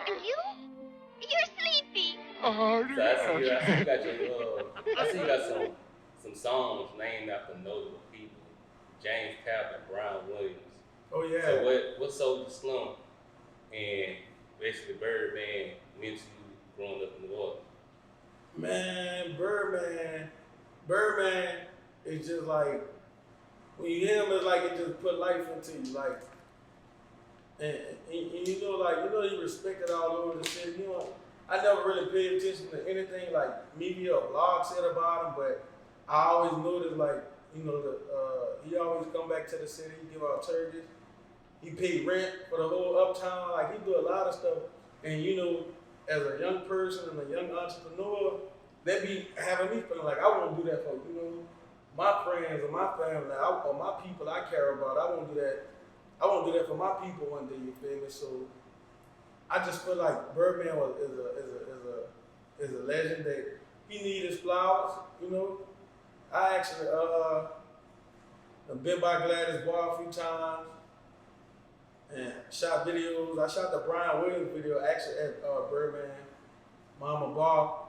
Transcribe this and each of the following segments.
And you? You're sleepy. Oh, so I see you got your I see you got some songs named after notable people. James Tapp and Brian Williams. Oh yeah. So what Soulja Slim and basically Birdman meant to you growing up in New Orleans? Man, Birdman is just like, when you hear him, it's like it just put life into you, like, and you know, like, you know, he respected all over the city. You know, I never really paid attention to anything like media or blog said about him, but I always noticed, like, you know, he always come back to the city, he give out turkeys, he paid rent for the whole uptown, like, he do a lot of stuff, and you know, as a young person and a young entrepreneur, that be having me feeling like I want to do that for, you know, my friends or my family or my people I care about. I want to do that. I want to do that for my people one day. You feel me? So I just feel like Birdman is a legend that he need his flowers. You know, I actually been by Gladys Bar a few times and shot videos. I shot the Brian Williams video actually at Birdman Mama Bar.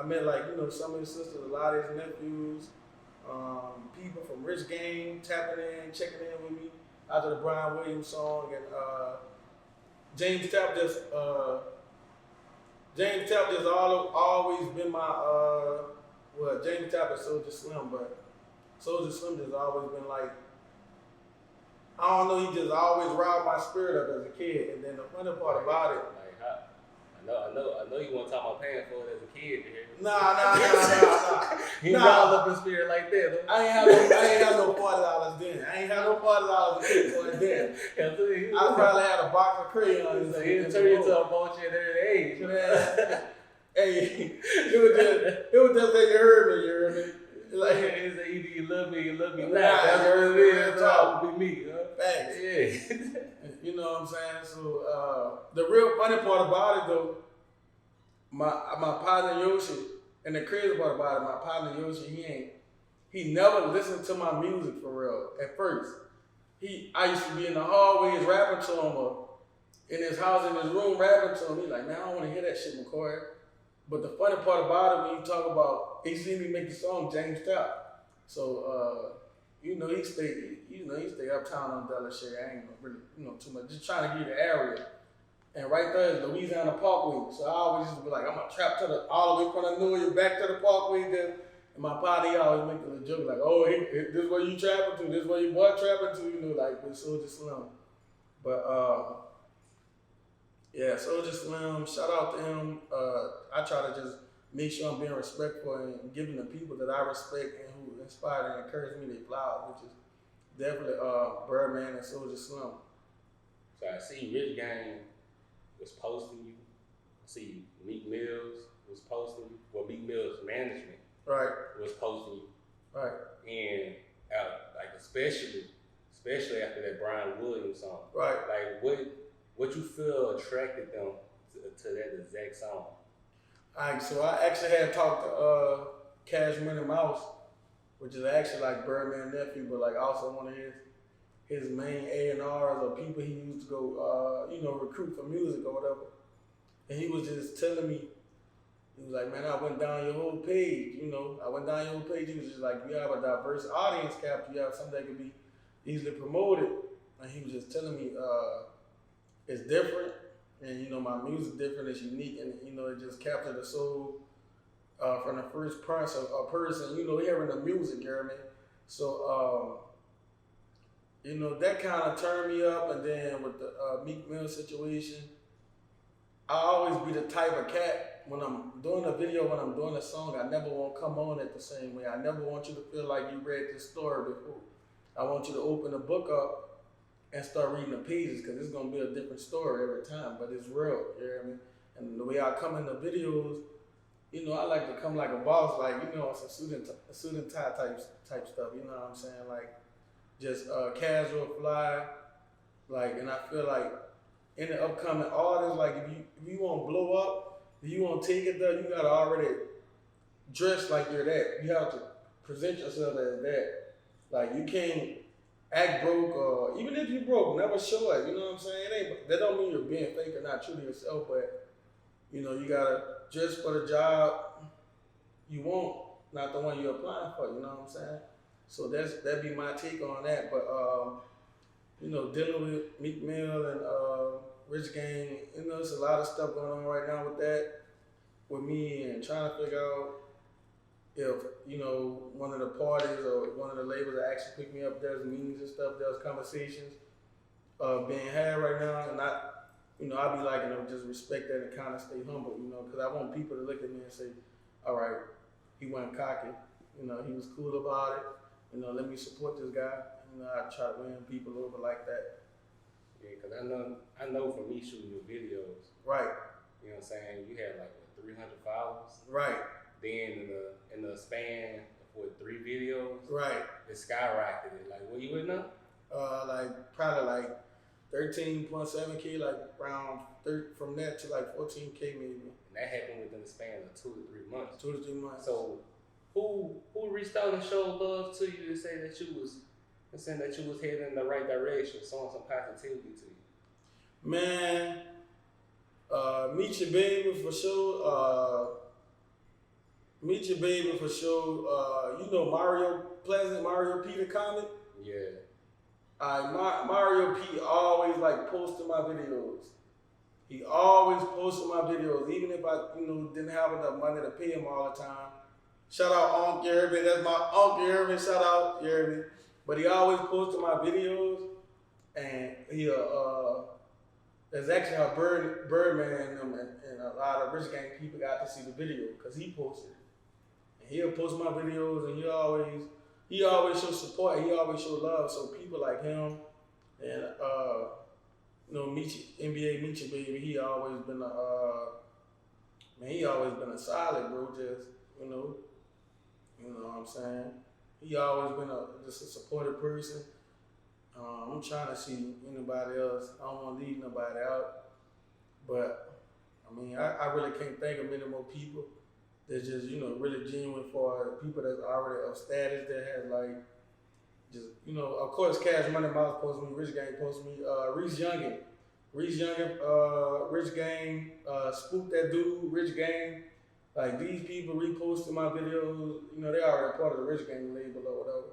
I met, like, you know, some of his sisters, a lot of his nephews, people from Rich Gang tapping in, checking in with me after the Brian Williams song, and James Tapp just always been my James Tapp is Soulja Slim, but Soulja Slim just always been like, I don't know, he just always riled my spirit up as a kid. And then the funny part about it, I know you want to talk about paying for it as a kid. Nah. He riled up his spirit like that. I ain't have no $40 then. I ain't have no $40 for it then. I probably had a box of crayons. He'll turn you into a vulture at every age. Man. Hey, it was just that you heard me. Like, it's like, either you love me not. That's what it is. That would be me. Facts. Yeah. You know what I'm saying? So the real funny part about it though, my partner Yoshi, and the crazy part about it, my partner Yoshi, he never listened to my music for real at first. I used to be in the hallways rapping to him, or in his house, in his room rapping to him. He's like, man, I don't want to hear that shit, McCoy. But the funny part about it, when you talk about, he seen me make the song James Tapp. So you know, he stayed uptown on Delaware. I ain't really, you know, too much. Just trying to get the area. And right there is Louisiana Parkway. So I always used to be like, I'm gonna trap all the way from the New York back to the Parkway. Then, and my partner, he always make the little joke like, oh, this is where you trapping to. This is where you boy trapping to. You know, like with Soulja Slim. But yeah, Soulja Slim. Shout out to him. I try to just make sure I'm being respectful and giving the people that I respect and who inspire and encourage me their flowers, which is definitely Birdman and Soulja Slim. So I see Rich Gang was posting you. I see Meek Mills was posting you. Well, Meek Mills management was posting you. Right. And like especially after that Brian Williams song. Right. Like what you feel attracted them to that exact song? Alright, so I actually had talked to Cash Money Mouse, which is actually like Birdman nephew, but like also one of his main A&Rs or people he used to go, recruit for music or whatever. And he was just telling me, he was like, man, I went down your whole page, He was just like, you have a diverse audience capture, you have something that can be easily promoted. And he was just telling me, it's different. And, you know, my music different, it's unique, and, you know, it just captured the soul from the first person, you know, hearing the music, you know what I mean? So, you know, that kind of turned me up, and then with the Meek Mill situation, I always be the type of cat, when I'm doing a video, when I'm doing a song, I never want to come on it the same way. I never want you to feel like you read this story before. I want you to open the book up and start reading the pages, because it's going to be a different story every time, but it's real, you know what I mean? And the way I come in the videos, you know, I like to come like a boss, like, you know, it's a suit and tie type stuff, you know what I'm saying? Like, just casual, fly, like, and I feel like in the upcoming artists, like, if you want to blow up, if you want to take it there, you got to already dress like you're that. You have to present yourself as that. Like, you can't act broke, or even if you broke, never show it. You know what I'm saying? That don't mean you're being fake or not true to yourself, but you know, you gotta just for the job you want, not the one you're applying for. You know what I'm saying? So that'd be my take on that. But you know, dealing with Meek Mill and Rich Gang, you know, there's a lot of stuff going on right now with that, with me, and trying to figure out if, you know, one of the parties or one of the labels that actually pick me up, there's meetings and stuff, there's conversations being had right now, and I'll be liking to just respect that and kind of stay humble, you know, because I want people to look at me and say, all right, he wasn't cocky, you know, he was cool about it, you know, let me support this guy. You know, I try to win people over like that. Yeah, because I know from me shooting your videos. Right. You know what I'm saying? You had like 300 followers. Right. Then in the span of 3 videos. Right. It skyrocketed. Like, what you with now? Probably like 13.7K, like around from that to like 14K maybe. And that happened within the span of 2 to 3 months. 2 to 3 months. So who reached out and showed love to you to say that you was heading in the right direction, showing some positivity to you? Man, Meet Your Baby for sure. Meet Your Baby for sure. You know Mario P the comic? Yeah. Mario P always like posted my videos. He always posted my videos, even if I, you know, didn't have enough money to pay him all the time. Shout out Unc Yerby, that's my Unc Yerby, shout out Yerby. But he always posted my videos, and that's actually how Birdman and a lot of Rich Gang people got to see the video, because he posted it. And he'll post my videos, and he always show support, he always show love. So people like him and you know, NBA Meet Your Baby, he always been a solid bro, just, you know what I'm saying? He always been just a supportive person. I'm trying to see anybody else. I don't want to leave nobody out. But, I mean, I really can't think of many more people that's just, you know, really genuine for people that's already of status that has, like, just, you know, of course, Cash Money Mouse posts me, Rich Gang posts me, Reese Youngin, Rich Gang, Spook That Dude, Rich Gang. Like, these people reposting my videos, you know, they already part of the Rich Gang label or whatever.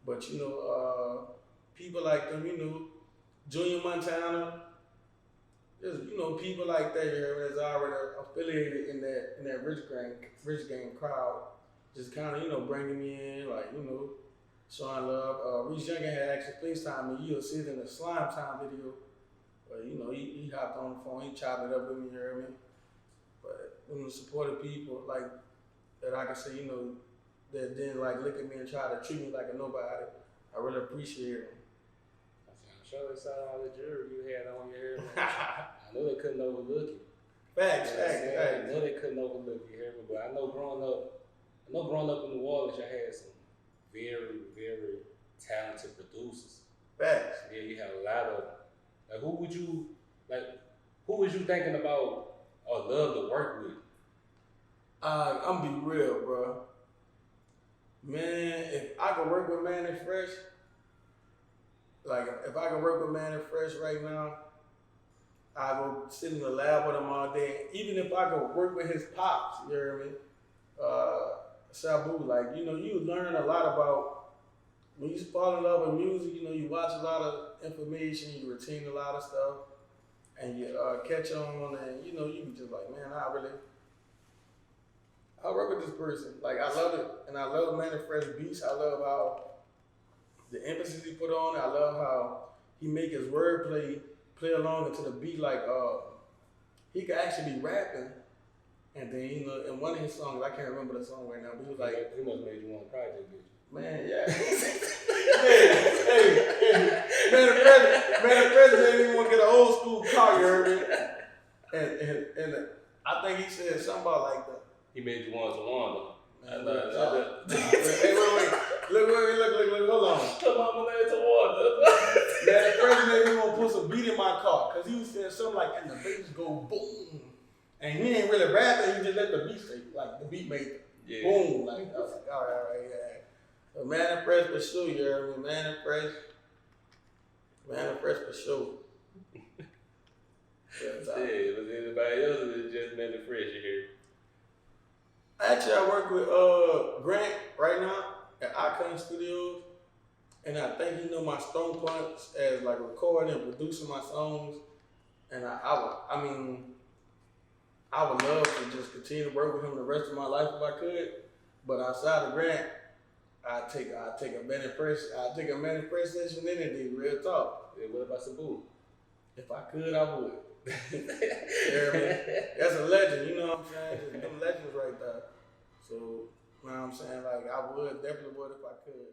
But, you know, people like them, you know, Junior Montana, just, you know, people like that here that's already affiliated in that Rich Gang crowd, just kind of, you know, bringing me in, like, you know, showing love. Reese Youngin had actually FaceTime me. You'll see it in the Slime Time video. But, you know, he hopped on the phone, he chopped it up with me, you hear me? But, you know, supportive people, like, that I can say, you know, that didn't, like, look at me and try to treat me like a nobody. I really appreciate them. I'm sure they saw all the jewelry you had on your hair. I know they couldn't overlook you. Facts. I know they couldn't overlook you, but I know growing up in New Orleans, you had some very, very talented producers. Facts. Yeah, you had a lot of, like, who was you thinking about or love to work with? I'm be real, bro. Man, if I could work with Manny Fresh, like if I could work with Manny Fresh right now, I go sit in the lab with him all day. Even if I could work with his pops, you hear me? Sabu, like, you know, you learn a lot about, when you fall in love with music, you know, you watch a lot of information, you retain a lot of stuff, and you catch on, and, you know, you be just like, man, I work with this person. Like, I love it, and I love Manny Fresh beats. I love how the emphasis he put on it. I love how he make his wordplay play along into the beat. Like, he could actually be rapping, and then, you know, in one of his songs, I can't remember the song right now, but he was like, he must have made you want a project, did you? Man, yeah. hey, Manny Fresh didn't even want to get an old school car, you heard me? And I think he said something about like that. He made you want to wander. Hey, wait. Look, hold on. Come on, man, to water. Manny Fresh made me want to put some beat in my car, because he was saying something like, and the bass go boom. And he ain't really rapping, he just let the beat say, like, the beat made boom. Like, I was like, all right, yeah. So Manny Fresh for sure, you heard me? Manny Fresh, Man, Fresh for sure. Was anybody else that just Man Fresh here? Actually, I work with Grant right now at Icon Studios, and I think he know my strong points as like recording and producing my songs. And I would love to just continue to work with him the rest of my life if I could. But outside of Grant, I take a Man Fresh session any day, real talk. Yeah, what about Sabu? If I could, I would. Yeah, man. That's a legend, you know what I'm saying? Just them legends right there. So, you know what I'm saying? Like, I definitely would if I could.